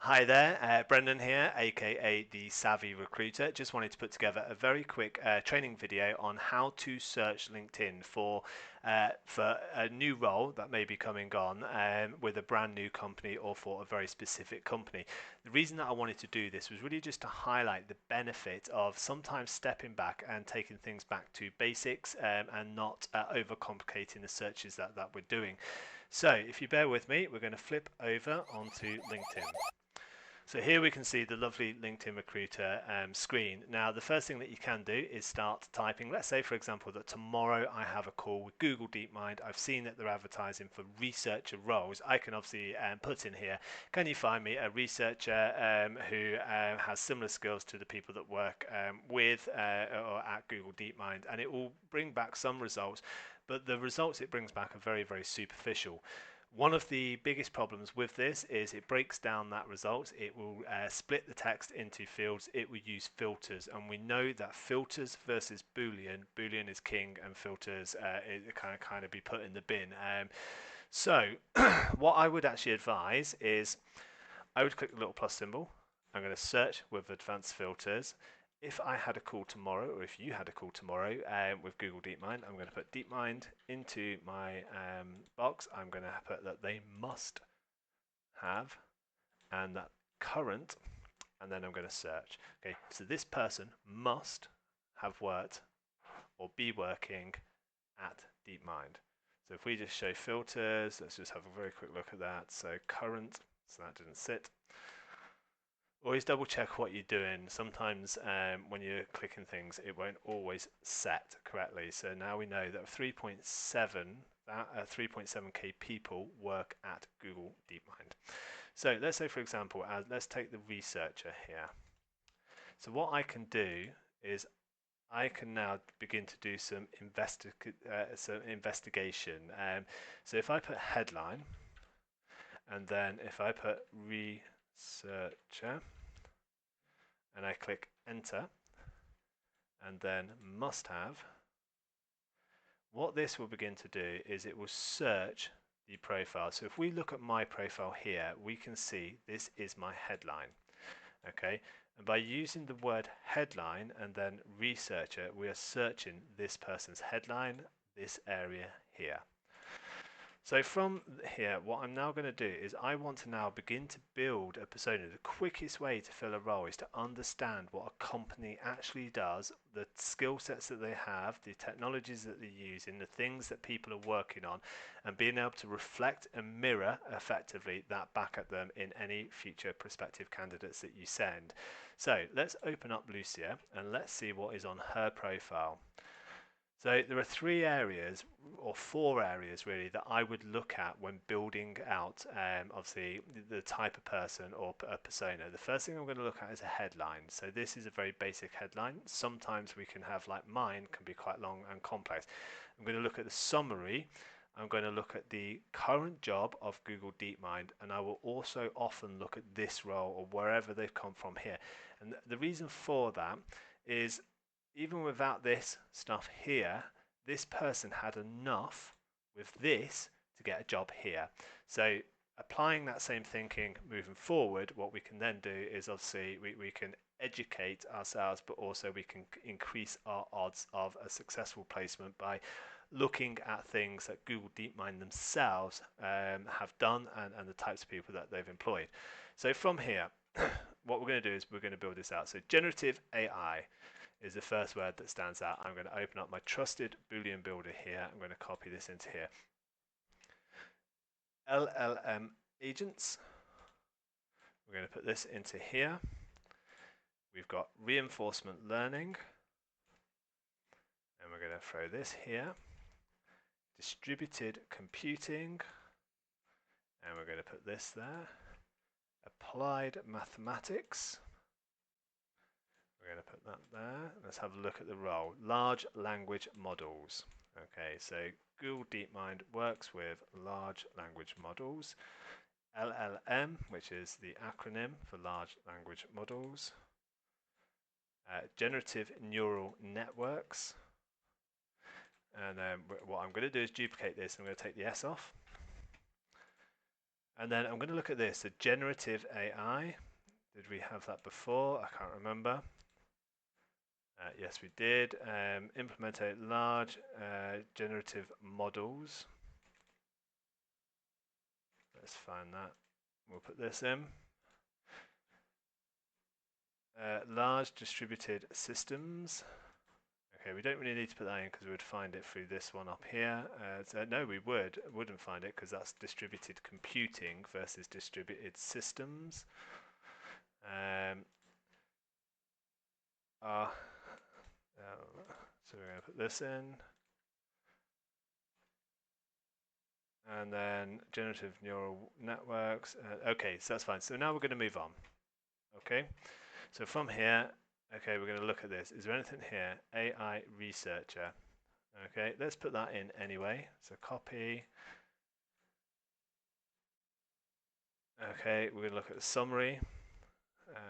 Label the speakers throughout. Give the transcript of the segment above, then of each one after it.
Speaker 1: Hi there, Brendan here, aka the Savvy Recruiter. Just wanted to put together a very quick training video on how to search LinkedIn for a new role that may be coming on with a brand new company or for a very specific company. The reason that I wanted to do this was really just to highlight the benefit of sometimes stepping back and taking things back to basics and not overcomplicating the searches that we're doing. So if you bear with me, we're going to flip over onto LinkedIn. So here we can see the lovely LinkedIn Recruiter screen. Now, the first thing that you can do is start typing. Let's say, for example, that tomorrow I have a call with Google DeepMind. I've seen that they're advertising for researcher roles. I can obviously put in here, can you find me a researcher who has similar skills to the people that work with or at Google DeepMind? And it will bring back some results, but the results it brings back are very, very superficial. One of the biggest problems with this is it breaks down that result. It will split the text into fields. It will use filters, and we know that filters versus Boolean. Boolean is king, and filters it kind of be put in the bin. So what I would actually advise is I would click the little plus symbol. I'm going to search with advanced filters. If I had a call tomorrow, or if you had a call tomorrow with Google DeepMind, I'm going to put DeepMind into my box. I'm going to put that they must have and that current, and then I'm going to search. Okay, so this person must have worked or be working at DeepMind. So if we just show filters, let's just have a very quick look at that. So current, so that didn't sit. Always double check what you're doing. Sometimes when you're clicking things, it won't always set correctly. So now we know that 3.7k people work at Google DeepMind. So let's say, for example, let's take the researcher here. So what I can do is I can now begin to do some investigation. So if I put headline, and then if I put researcher, and I click enter, and then must have, what this will begin to do is it will search the profile. So if we look at my profile here, we can see this is my headline. Okay, and by using the word headline and then researcher, we are searching this person's headline, this area here. So from here, what I'm now going to do is I want to now begin to build a persona. The quickest way to fill a role is to understand what a company actually does, the skill sets that they have, the technologies that they use, and the things that people are working on, and being able to reflect and mirror effectively that back at them in any future prospective candidates that you send. So let's open up Lucia and let's see what is on her profile. So there are three areas or four areas really that I would look at when building out obviously the type of person or a persona. The first thing I'm going to look at is a headline. So this is a very basic headline. Sometimes we can have, like mine can be quite long and complex. I'm going to look at the summary. I'm going to look at the current job of Google DeepMind, and I will also often look at this role or wherever they've come from here. And the reason for that is even without this stuff here, this person had enough with this to get a job here. So applying that same thinking moving forward, what we can then do is obviously we can educate ourselves, but also we can increase our odds of a successful placement by looking at things that Google DeepMind themselves have done and the types of people that they've employed. So from here, what we're going to do is we're going to build this out. So generative AI is the first word that stands out. I'm going to open up my trusted Boolean builder here. I'm going to copy this into here. LLM agents. We're going to put this into here. We've got reinforcement learning. And we're going to throw this here. Distributed computing. And we're going to put this there. Applied mathematics. We're going to put that there. Let's have a look at the role. Large language models. Okay, so Google DeepMind works with large language models. LLM, which is the acronym for large language models. Generative neural networks. And then what I'm going to do is duplicate this. I'm going to take the S off. And then I'm going to look at this, the generative AI. Did we have that before? I can't remember. Yes, we did. Implement large generative models. Let's find that. We'll put this in. Large distributed systems. Okay, we don't really need to put that in because we would find it through this one up here. So no, we wouldn't find it because that's distributed computing versus distributed systems. So we're going to put this in. And then generative neural networks. Okay, so that's fine. So now we're going to move on. Okay, so from here, okay, we're going to look at this. Is there anything here? AI researcher. Okay, let's put that in anyway. So copy. Okay, we're going to look at the summary.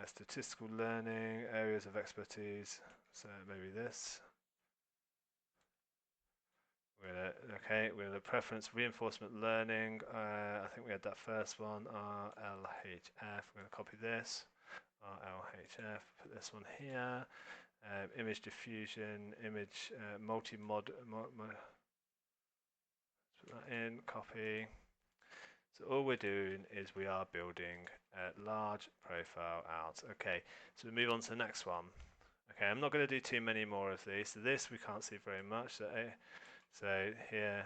Speaker 1: Statistical learning, areas of expertise. So maybe this. We're going to preference reinforcement learning. I think we had that first one, RLHF. We're going to copy this, RLHF, put this one here. Image diffusion, image multi-mod, put that in, copy. So all we're doing is we are building a large profile out. Okay, so we move on to the next one. Okay, I'm not going to do too many more of these. So this we can't see very much. So here,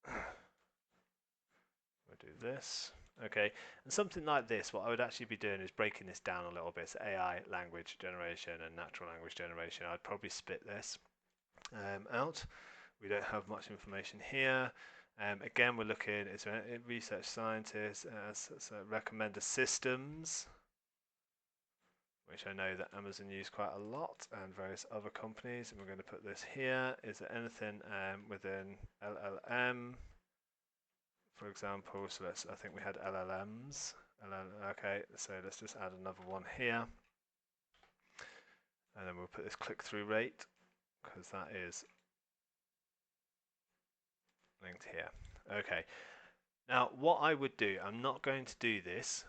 Speaker 1: we'll do this. Okay, and something like this, what I would actually be doing is breaking this down a little bit. So AI language generation and natural language generation. I'd probably split this out. We don't have much information here. Again, we're looking, it's a research scientist, so recommender systems, which I know that Amazon use quite a lot, and various other companies. And we're going to put this here. Is there anything within LLM, for example? So I think we had LLMs. Okay, so let's just add another one here. And then we'll put this click-through rate, because that is linked here. Okay. Now, what I would do, I'm not going to do this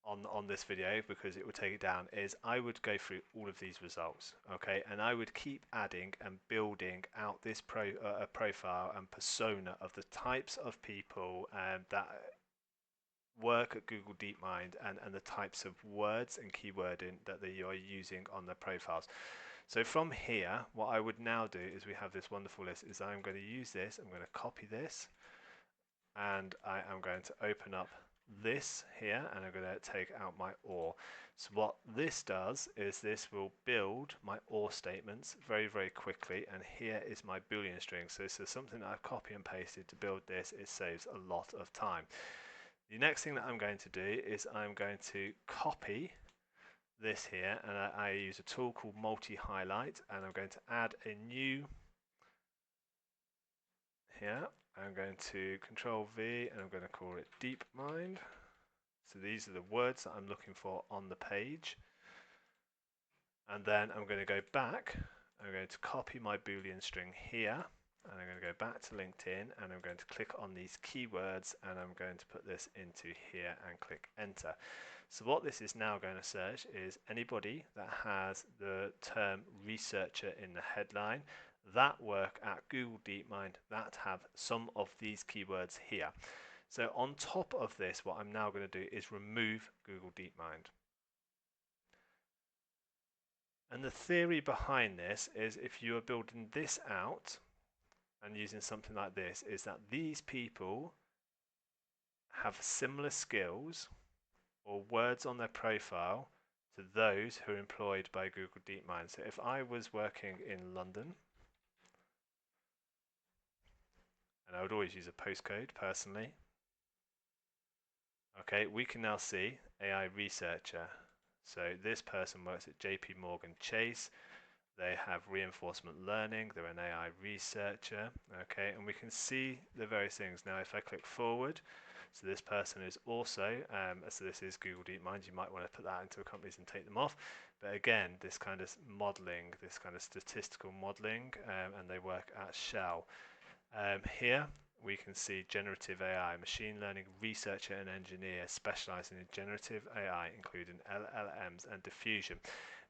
Speaker 1: on this video because it would take it down, is I would go through all of these results, okay, and I would keep adding and building out this profile and persona of the types of people that work at Google DeepMind and the types of words and keywording that you are using on their profiles. So from here, what I would now do is we have this wonderful list, is I'm going to use this, I'm going to copy this, and I am going to open up this here, and I'm going to take out my OR. So what this does is this will build my OR statements very, very quickly, and here is my Boolean string. So this is something that I've copy and pasted to build this. It saves a lot of time. The next thing that I'm going to do is I'm going to copy this here, and I use a tool called multi-highlight, and I'm going to add a new here. I'm going to Control V, and I'm going to call it DeepMind. So these are the words that I'm looking for on the page. And then I'm going to go back. I'm going to copy my Boolean string here, and I'm going to go back to LinkedIn, and I'm going to click on these keywords, and I'm going to put this into here and click enter. So what this is now going to search is anybody that has the term researcher in the headline, that work at Google DeepMind, that have some of these keywords here. So on top of this, what I'm now going to do is remove Google DeepMind. And the theory behind this is if you are building this out and using something like this, is that these people have similar skills or words on their profile to those who are employed by Google DeepMind. So if I was working in London, and I would always use a postcode personally, okay, we can now see AI researcher. So this person works at JP Morgan Chase. They have reinforcement learning. They're an AI researcher. Okay, and we can see the various things. Now, if I click forward, so this person is also, so this is Google DeepMind. You might want to put that into companies and take them off. But again, this kind of modeling, this kind of statistical modeling, and they work at Shell. Here, we can see generative AI, machine learning researcher and engineer specializing in generative AI, including LLMs and diffusion.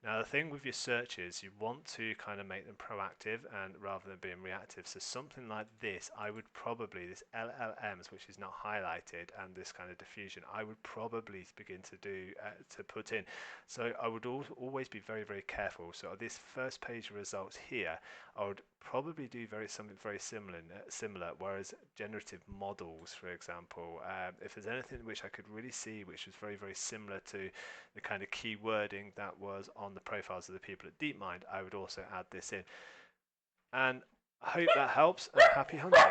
Speaker 1: Now, the thing with your searches, you want to kind of make them proactive and rather than being reactive. So something like this, I would probably, this LLMs, which is not highlighted, and this kind of diffusion, I would probably begin to do, to put in. So I would always be very, very careful. So this first page results here, I would probably do something very similar. Whereas generative models, for example, if there's anything which I could really see which was very, very similar to the kind of key wording that was on the profiles of the people at DeepMind, I would also add this in. And I hope that helps, and happy hunting.